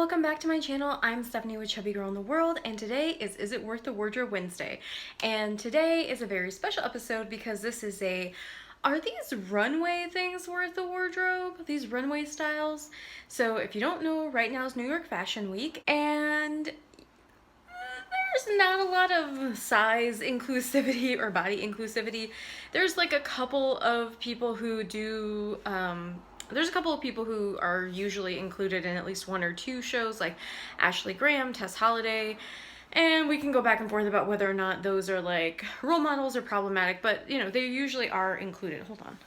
welcome back to my channel. I'm Stephanie with Chubby Girl in the World, and today is It Worth the Wardrobe Wednesday. And today is a very special episode because this is are these runway things worth the wardrobe? These runway styles? So if you don't know, right now is New York Fashion Week, and there's not a lot of size inclusivity or body inclusivity. There's like a couple of people who do, there's a couple of people who are usually included in at least one or two shows, like Ashley Graham, Tess Holliday, and we can go back and forth about whether or not those are like role models or problematic, but you know, they usually are included. Hold on.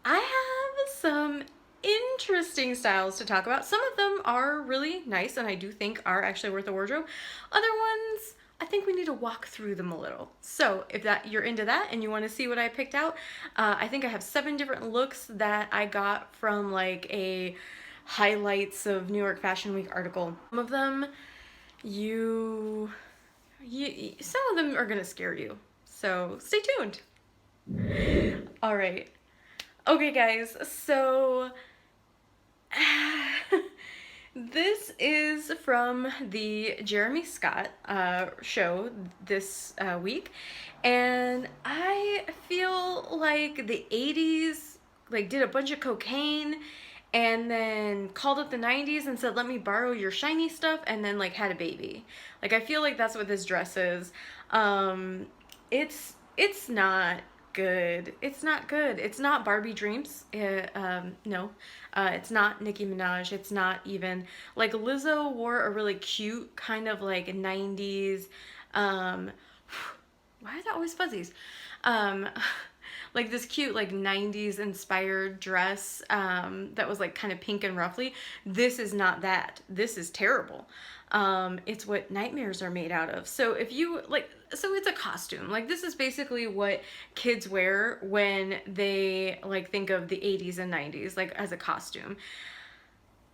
I have some interesting styles to talk about. Some of them are really nice and I do think are actually worth a wardrobe. Other ones, I think we need to walk through them a little. So if you're into that and you want to see what I picked out, I think I have 7 different looks that I got from like a highlights of New York Fashion Week article. Some of them some of them are gonna scare you, so stay tuned. All right. Okay guys, so this is from the Jeremy Scott show this week, and I feel like the 80s like did a bunch of cocaine and then called up the 90s and said, let me borrow your shiny stuff, and then like had a baby. Like I feel like that's what this dress is. It's not good. It's not good. It's not Barbie Dreams. No. It's not Nicki Minaj. It's not even like Lizzo wore a really cute kind of like 90s why are there always fuzzies? Like this cute like 90s inspired dress that was like kind of pink and ruffly. This is not that. This is terrible. It's what nightmares are made out of. So if you like, so it's a costume. Like this is basically what kids wear when they like think of the 80s and 90s, like as a costume.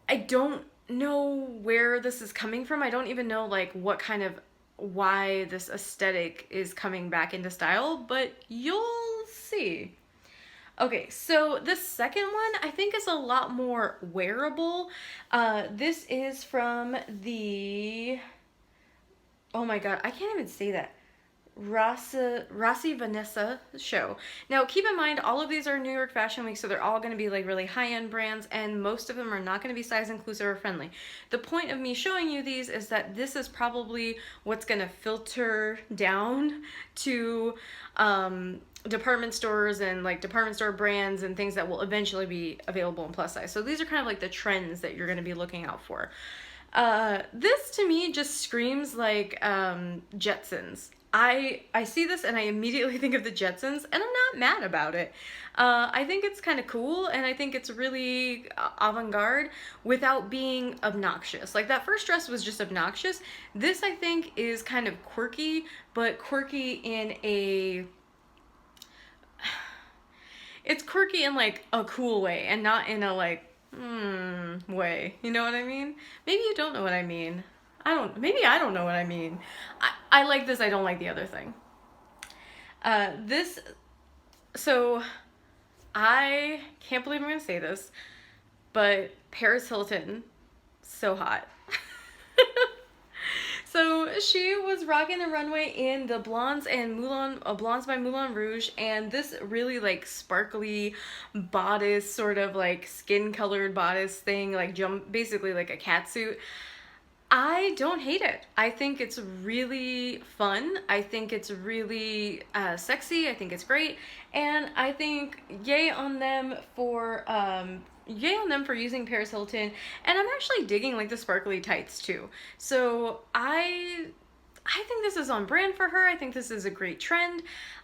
I don't know where this is coming from. I don't even know like what kind of, why this aesthetic is coming back into style, but you'll see. Okay, so the second one I think is a lot more wearable. This is from the, oh my god, I can't even say that, Rossi Vanessa show. Now keep in mind all of these are New York Fashion Week, so they're all going to be like really high-end brands, and most of them are not going to be size inclusive or friendly. The point of me showing you these is that this is probably what's going to filter down to department stores and like department store brands and things that will eventually be available in plus size. So these are kind of like the trends that you're going to be looking out for. This to me just screams like Jetsons. I see this and I immediately think of the Jetsons, and I'm not mad about it. I think it's kind of cool, and I think it's really avant-garde without being obnoxious. Like that first dress was just obnoxious. This I think is kind of quirky, but quirky in a... It's quirky in like a cool way and not in a like, way. You know what I mean? Maybe you don't know what I mean. Maybe I don't know what I mean. I like this, I don't like the other thing. So I can't believe I'm gonna say this, but Paris Hilton, so hot. So she was rocking the runway in the Blondes and Blondes by Moulin Rouge, and this really like sparkly bodice, sort of like skin colored bodice thing, like basically like a catsuit. I don't hate it. I think it's really fun. I think it's really sexy. I think it's great, and I think yay on them for using Paris Hilton. And I'm actually digging like the sparkly tights too. So I think this is on brand for her. I think this is a great trend.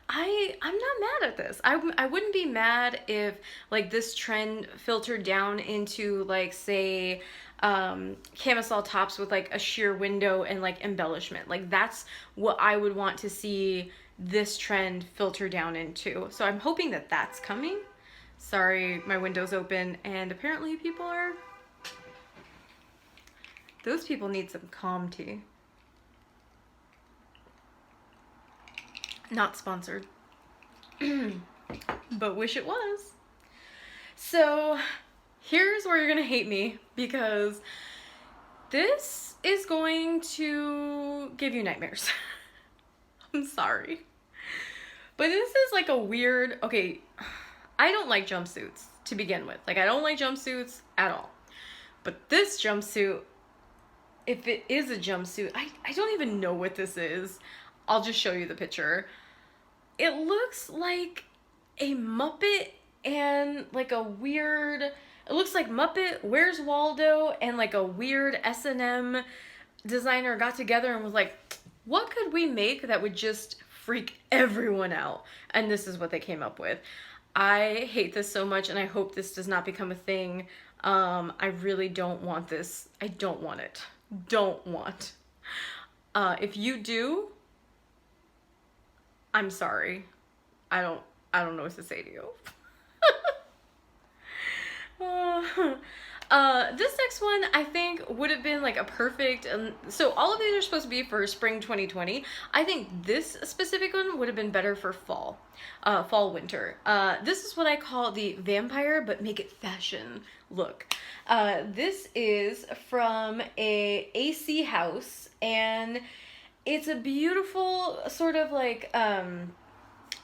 I'm not mad at this. I wouldn't be mad if like this trend filtered down into like say camisole tops with like a sheer window and like embellishment. Like that's what I would want to see this trend filter down into. So I'm hoping that that's coming. Sorry, my window's open and apparently those people need some calm tea. Not sponsored, but wish it was. So here's where you're gonna hate me, because This is going to give you nightmares. I'm sorry. But this is like a weird, okay, I don't like jumpsuits to begin with. Like, I don't like jumpsuits at all. But this jumpsuit, if it is a jumpsuit, I don't even know what this is. I'll just show you the picture. It looks like a Muppet and like a weird, it looks like Muppet, Where's Waldo, and like a weird S&M designer got together and was like, what could we make that would just freak everyone out? And this is what they came up with. I hate this so much, and I hope this does not become a thing. I really don't want this. I don't want it. Don't want. If you do, I'm sorry. I don't know what to say to you. This next one I think would have been like a perfect, so all of these are supposed to be for spring 2020. I think this specific one would have been better for fall, winter. This is what I call the vampire but make it fashion look. This is from a AC house, and it's a beautiful sort of like,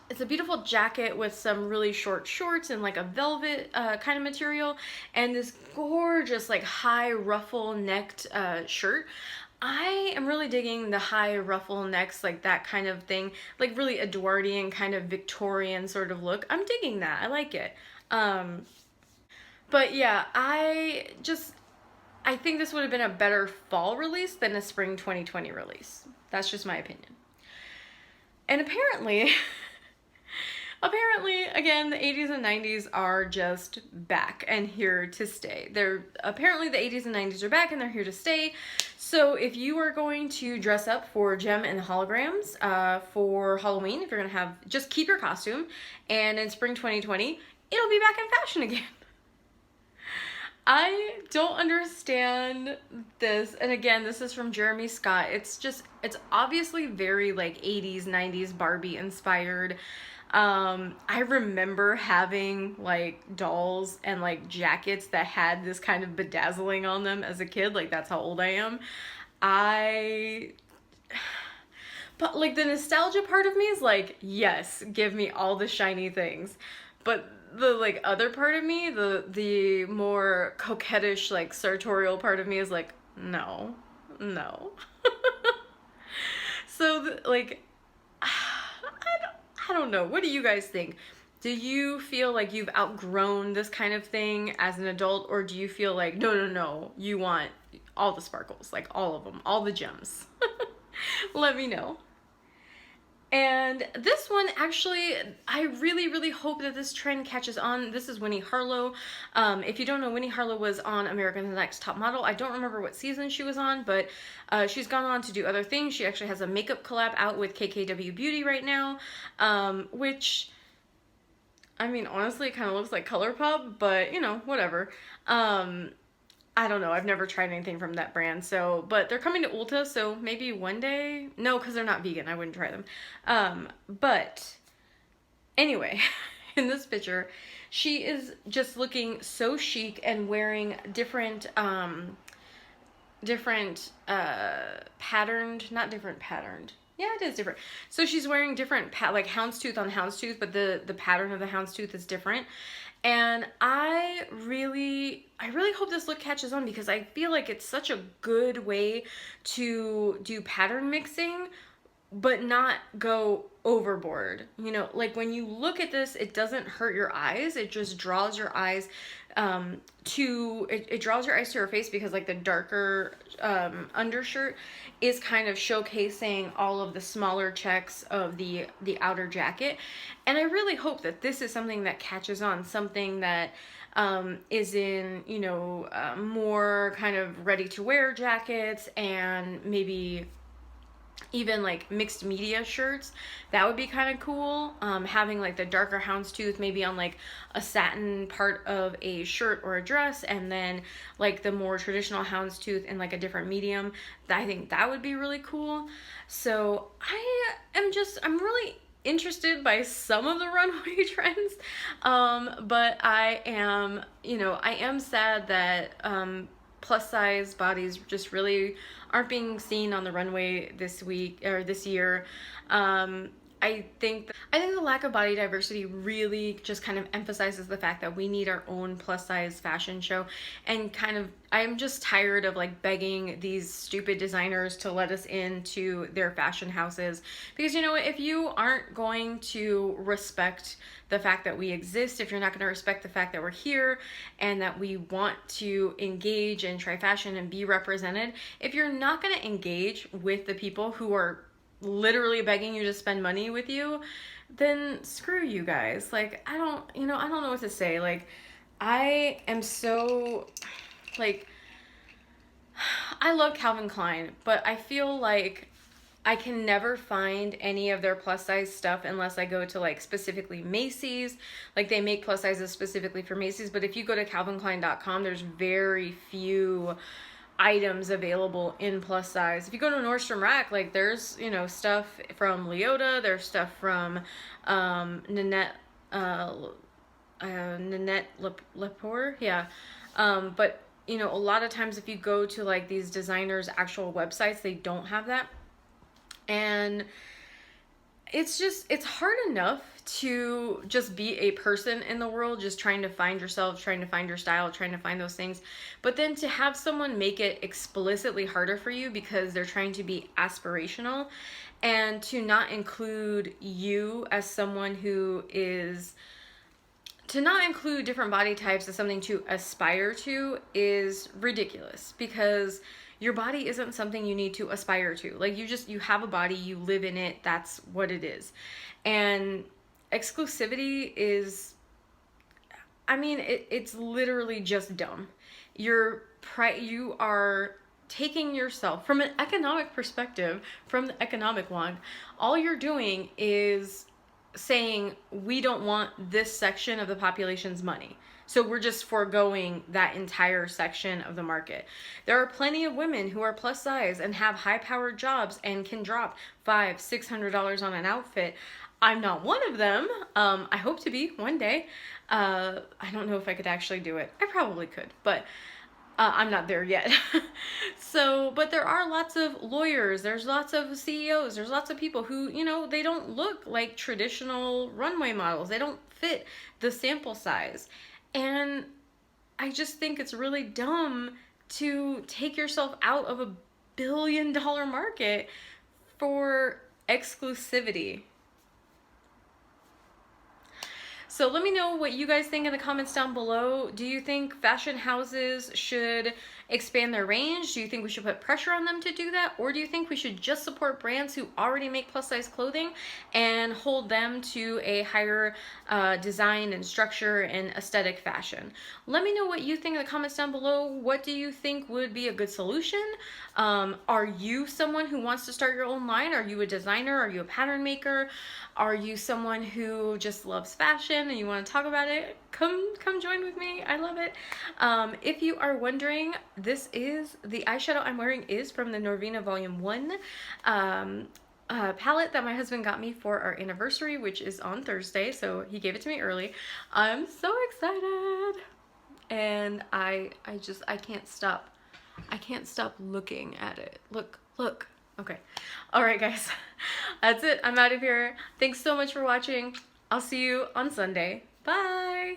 it's a beautiful jacket with some really short shorts and like a velvet kind of material, and this gorgeous like high ruffle necked shirt. I am really digging the high ruffle necks, like that kind of thing, like really Edwardian kind of Victorian sort of look. I'm digging that. I like it. But yeah, I think this would have been a better fall release than a spring 2020 release. That's just my opinion. And apparently, again, the 80s and 90s are just back and here to stay. Apparently the 80s and 90s are back and they're here to stay. So if you are going to dress up for Gem and the Holograms for Halloween, if you're going to have, just keep your costume, and in spring 2020, it'll be back in fashion again. I don't understand this. And again, this is from Jeremy Scott. It's obviously very like 80s, 90s Barbie inspired. I remember having like dolls and like jackets that had this kind of bedazzling on them as a kid. Like, that's how old I am. But like the nostalgia part of me is like, yes, give me all the shiny things. But the like other part of me, the more coquettish like sartorial part of me is like, no. So like, I don't know. What do you guys think? Do you feel like you've outgrown this kind of thing as an adult, or do you feel like, no, you want all the sparkles, like all of them, all the gems? Let me know. And this one, actually, I really, really hope that this trend catches on. This is Winnie Harlow. If you don't know, Winnie Harlow was on America's Next Top Model. I don't remember what season she was on, but she's gone on to do other things. She actually has a makeup collab out with KKW Beauty right now, which, I mean, honestly, it kind of looks like ColourPop, but, you know, whatever. I don't know. I've never tried anything from that brand, so, but they're coming to Ulta, so maybe one day. No, because they're not vegan. I wouldn't try them. But anyway, in this picture, she is just looking so chic and wearing different patterned, not different patterned. Yeah, it is different. So she's wearing different, like houndstooth on houndstooth, but the pattern of the houndstooth is different. And I really hope this look catches on, because I feel like it's such a good way to do pattern mixing, but not go overboard. You know, like when you look at this, it doesn't hurt your eyes. It just draws your eyes it draws your eyes to her face, because like the darker undershirt is kind of showcasing all of the smaller checks of the outer jacket. And I really hope that this is something that catches on, something that is in, you know, more kind of ready to wear jackets, and maybe even like mixed media shirts. That would be kind of cool. Having like the darker houndstooth maybe on like a satin part of a shirt or a dress, and then like the more traditional houndstooth in like a different medium. I think that would be really cool. So I'm really interested by some of the runway trends, but I am sad that plus size bodies just really aren't being seen on the runway this week or this year. I think the lack of body diversity really just kind of emphasizes the fact that we need our own plus size fashion show, and kind of I'm just tired of like begging these stupid designers to let us into their fashion houses, because you know what, if you aren't going to respect the fact that we exist, if you're not going to respect the fact that we're here and that we want to engage and try fashion and be represented, if you're not going to engage with the people who are literally begging you to spend money with you, then screw you guys. Like, I don't know what to say. Like, I am so, like, I love Calvin Klein, but I feel like I can never find any of their plus size stuff unless I go to like specifically Macy's. Like, they make plus sizes specifically for Macy's, but if you go to calvinklein.com, there's very few items available in plus size. If you go to Nordstrom Rack, like, there's, you know, stuff from Leota, there's stuff from Nanette Lepore, yeah. But you know, a lot of times if you go to like these designers' actual websites, they don't have that. And it's hard enough to just be a person in the world, just trying to find yourself, trying to find your style, trying to find those things. But then to have someone make it explicitly harder for you because they're trying to be aspirational, and to not include you as someone who is, to not include different body types as something to aspire to, is ridiculous, because your body isn't something you need to aspire to. Like, you have a body, you live in it, that's what it is. And exclusivity is, I mean, it's literally just dumb. You are taking yourself, from an economic perspective, from the economic one, all you're doing is saying, we don't want this section of the population's money, so we're just foregoing that entire section of the market. There are plenty of women who are plus size and have high-powered jobs and can drop $500-600 on an outfit. I'm not one of them. I hope to be one day. I don't know if I could actually do it. I probably could, but I'm not there yet. So, but there are lots of lawyers, there's lots of CEOs, there's lots of people who, you know, they don't look like traditional runway models. They don't fit the sample size. And I just think it's really dumb to take yourself out of a billion-dollar market for exclusivity. So let me know what you guys think in the comments down below. Do you think fashion houses should expand their range? Do you think we should put pressure on them to do that? Or do you think we should just support brands who already make plus size clothing and hold them to a higher design and structure and aesthetic fashion? Let me know what you think in the comments down below. What do you think would be a good solution? Are you someone who wants to start your own line? Are you a designer? Are you a pattern maker? Are you someone who just loves fashion and you want to talk about it? Come join with me. I love it. If you are wondering, this is the eyeshadow I'm wearing is from the Norvina Volume 1 palette that my husband got me for our anniversary, which is on Thursday, so he gave it to me early. I'm so excited, and I can't stop. I can't stop looking at it. Look. Okay. All right, guys. That's it. I'm out of here. Thanks so much for watching. I'll see you on Sunday. Bye.